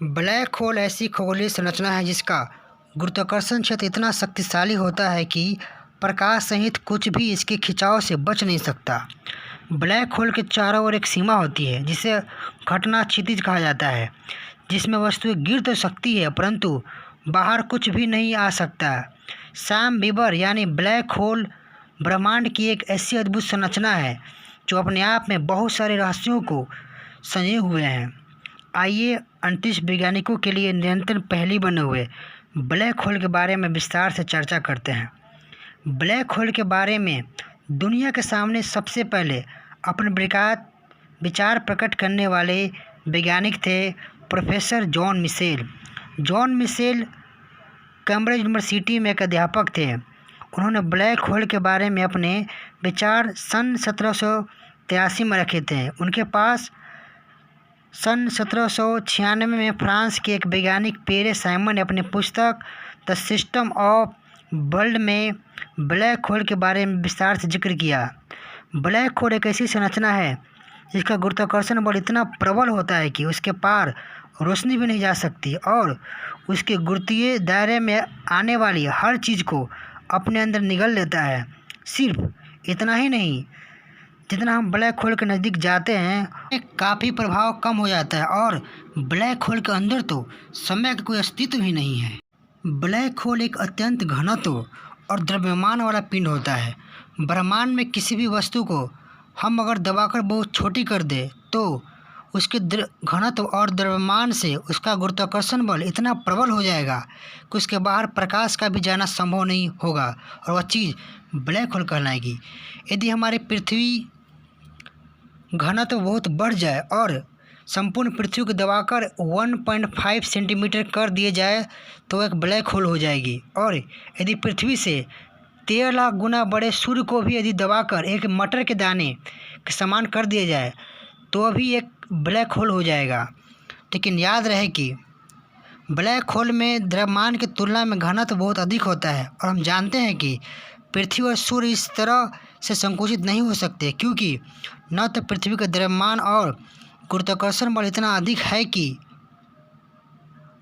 Black hole ऐसी खगोलीय संरचना है जिसका गुरुत्वाकर्षण क्षेत्र इतना शक्तिशाली होता है कि प्रकाश सहित कुछ भी इसके खिंचाव से बच नहीं सकता। ब्लैक होल के चारों ओर एक सीमा होती है जिसे घटना क्षितिज कहा जाता है, जिसमें वस्तुएं गिर तो सकती है परंतु बाहर कुछ भी नहीं आ सकता। सैम बीबर यानी ब्लैक होल ब्रह्मांड की एक ऐसी अद्भुत संरचना है जो अपने आप में बहुत सारे रहस्यों को संजोए हुए हैं। आइए अंतरिक्ष वैज्ञानिकों के लिए निरंतर पहेली बने हुए ब्लैक होल के बारे में विस्तार से चर्चा करते हैं। ब्लैक होल के बारे में दुनिया के सामने सबसे पहले अपने विचार प्रकट करने वाले वैज्ञानिक थे professor John Michell. John Michell Cambridge university में एक अध्यापक थे। उन्होंने ब्लैक होल के बारे में अपने विचार सन 1783 में रखे थे। उनके पास सन 1796 में फ्रांस के एक वैज्ञानिक पेरे साइमन ने अपनी पुस्तक द सिस्टम ऑफ वर्ल्ड में ब्लैक होल के बारे में विस्तार से जिक्र किया। ब्लैक होल एक ऐसी संरचना है जिसका गुरुत्वाकर्षण बल इतना प्रबल होता है कि उसके पार रोशनी भी नहीं जा सकती और उसके गुरुत्वीय दायरे में आने वाली हर चीज़ को अपने अंदर निगल लेता है। सिर्फ इतना ही नहीं, जितना हम ब्लैक होल के नज़दीक जाते हैं काफ़ी प्रभाव कम हो जाता है और ब्लैक होल के अंदर तो समय का कोई अस्तित्व ही नहीं है। ब्लैक होल एक अत्यंत घनत्व और द्रव्यमान वाला पिंड होता है। ब्रह्मांड में किसी भी वस्तु को हम अगर दबाकर बहुत छोटी कर दे तो उसके घनत्व और द्रव्यमान से उसका गुरुत्वाकर्षण बल इतना प्रबल हो जाएगा कि उसके बाहर प्रकाश का भी जाना संभव नहीं होगा और वह चीज़ ब्लैक होल कहलाएगी। यदि हमारी पृथ्वी घनत्व बहुत बढ़ जाए और संपूर्ण पृथ्वी को दबाकर 1.5 सेंटीमीटर कर दिए जाए तो एक ब्लैक होल हो जाएगी। और यदि पृथ्वी से 13 लाख गुना बड़े सूर्य को भी यदि दबाकर एक मटर के दाने के समान कर दिया जाए तो अभी एक ब्लैक होल हो जाएगा। लेकिन याद रहे कि ब्लैक होल में द्रव्यमान की तुलना में घनत्व बहुत अधिक होता है और हम जानते हैं कि पृथ्वी और सूर्य इस तरह से संकुचित नहीं हो सकते क्योंकि न तो पृथ्वी का द्रव्यमान और गुरुत्वाकर्षण बल इतना अधिक है कि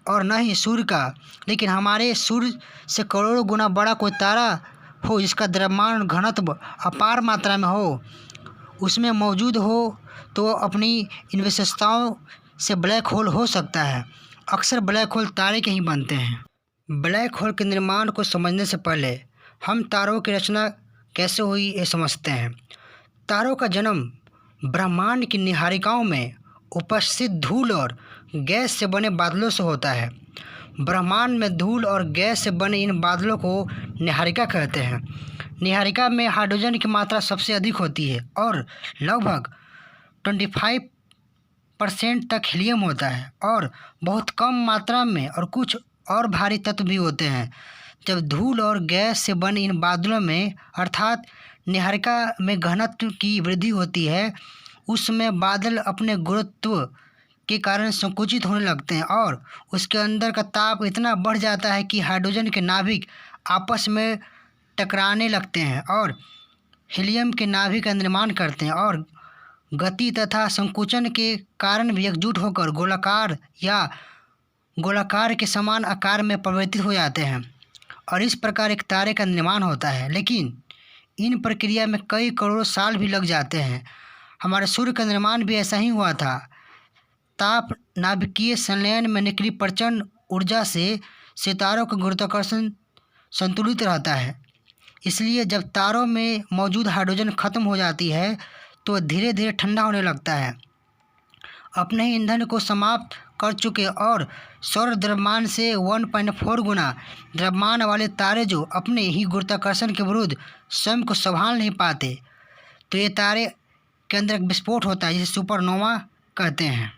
और न ही सूर्य का। लेकिन हमारे सूर्य से करोड़ों गुना बड़ा कोई तारा हो जिसका द्रव्यमान और घनत्व अपार मात्रा में हो, उसमें मौजूद हो तो अपनी इन विशेषताओं से ब्लैक होल हो सकता है। अक्सर ब्लैक होल तारे के ही बनते हैं। ब्लैक होल के निर्माण को समझने से पहले हम तारों की रचना कैसे हुई ये समझते हैं। तारों का जन्म ब्रह्मांड की निहारिकाओं में उपस्थित धूल और गैस से बने बादलों से होता है। ब्रह्मांड में धूल और गैस से बने इन बादलों को निहारिका कहते हैं। निहारिका में हाइड्रोजन की मात्रा सबसे अधिक होती है और लगभग 25% तक हीलियम होता है और बहुत कम मात्रा में और कुछ और भारी तत्व भी होते हैं। जब धूल और गैस से बने इन बादलों में अर्थात निहारिका में घनत्व की वृद्धि होती है, उस समय बादल अपने गुरुत्व के कारण संकुचित होने लगते हैं और उसके अंदर का ताप इतना बढ़ जाता है कि हाइड्रोजन के नाभिक आपस में टकराने लगते हैं और हीलियम के नाभिक का निर्माण करते हैं और गति तथा संकुचन के कारण भी एकजुट होकर गोलाकार के समान आकार में परिवर्तित हो जाते हैं और इस प्रकार एक तारे का निर्माण होता है। लेकिन इन प्रक्रिया में कई करोड़ों साल भी लग जाते हैं। हमारे सूर्य का निर्माण भी ऐसा ही हुआ था। ताप नाभिकीय संलयन में निकली प्रचंड ऊर्जा से सितारों का गुरुत्वाकर्षण संतुलित रहता है। इसलिए जब तारों में मौजूद हाइड्रोजन खत्म हो जाती है तो धीरे धीरे ठंडा होने लगता है। अपने ही ईंधन को समाप्त कर चुके और सौर द्रव्यमान से 1.4 गुना द्रव्यमान वाले तारे जो अपने ही गुरुत्वाकर्षण के विरुद्ध स्वयं को संभाल नहीं पाते, तो ये तारे के अंदर एक विस्फोट होता है जिसे सुपरनोवा कहते हैं।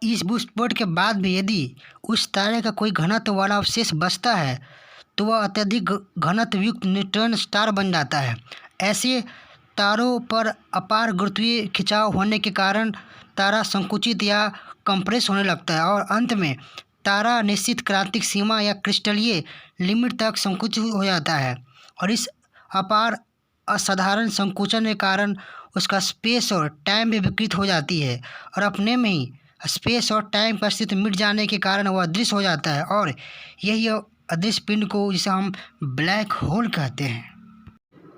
इस विस्फोट के बाद भी यदि उस तारे का कोई घनत्व वाला अवशेष बचता है तो वह अत्यधिक घनत्वयुक्त न्यूट्रॉन स्टार बन जाता है। ऐसे तारों पर अपार गुरुत्वीय खिंचाव होने के कारण तारा संकुचित या कंप्रेस होने लगता है और अंत में तारा निश्चित क्रांतिक सीमा या क्रिस्टलीय लिमिट तक संकुचित हो जाता है और इस अपार असाधारण संकुचन के कारण उसका स्पेस और टाइम भी विकृत हो जाती है और अपने में ही स्पेस और टाइम का अस्तित्व मिट जाने के कारण वह अदृश्य हो जाता है और यही अदृश्य पिंड को जिसे हम ब्लैक होल कहते हैं।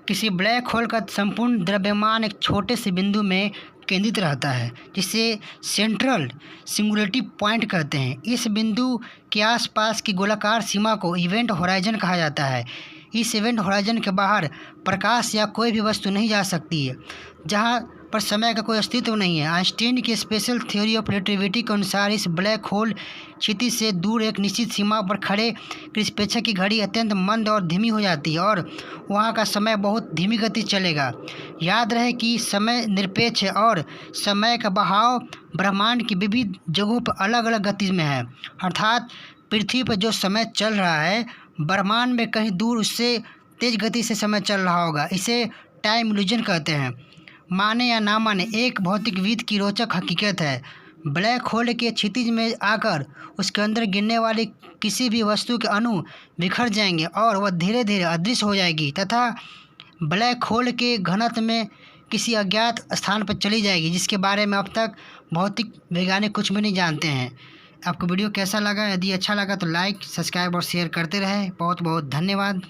किसी ब्लैक होल का संपूर्ण द्रव्यमान एक छोटे से बिंदु में केंद्रित रहता है जिसे सेंट्रल सिंगुलरिटी पॉइंट कहते हैं। इस बिंदु के आसपास की गोलाकार सीमा को इवेंट होराइजन कहा जाता है। इस इवेंट होराइजन के बाहर प्रकाश या कोई भी वस्तु नहीं जा सकती है, जहाँ पर समय का कोई अस्तित्व नहीं है। आइंस्टीन की स्पेशल थ्योरी ऑफ रिलेटिविटी के अनुसार इस ब्लैक होल क्षितिज से दूर एक निश्चित सीमा पर खड़े निष्पेक्षक की घड़ी अत्यंत मंद और धीमी हो जाती है और वहाँ का समय बहुत धीमी गति से चलेगा। याद रहे कि समय निरपेक्ष है और समय का बहाव ब्रह्मांड की विविध जगहों पर अलग अलग गति में है। अर्थात पृथ्वी पर जो समय चल रहा है, ब्रह्मांड में कहीं दूर उससे तेज गति से समय चल रहा होगा। इसे टाइम इल्यूजन कहते हैं। माने या ना माने, एक भौतिकविद की रोचक हकीकत है, ब्लैक होल के क्षितिज में आकर उसके अंदर गिरने वाली किसी भी वस्तु के अणु बिखर जाएंगे और वह धीरे धीरे अदृश्य हो जाएगी तथा ब्लैक होल के घनत्व में किसी अज्ञात स्थान पर चली जाएगी, जिसके बारे में अब तक भौतिक वैज्ञानिक कुछ भी नहीं जानते हैं। आपको वीडियो कैसा लगा? यदि अच्छा लगा तो लाइक, सब्सक्राइब और शेयर करते रहें। बहुत बहुत धन्यवाद।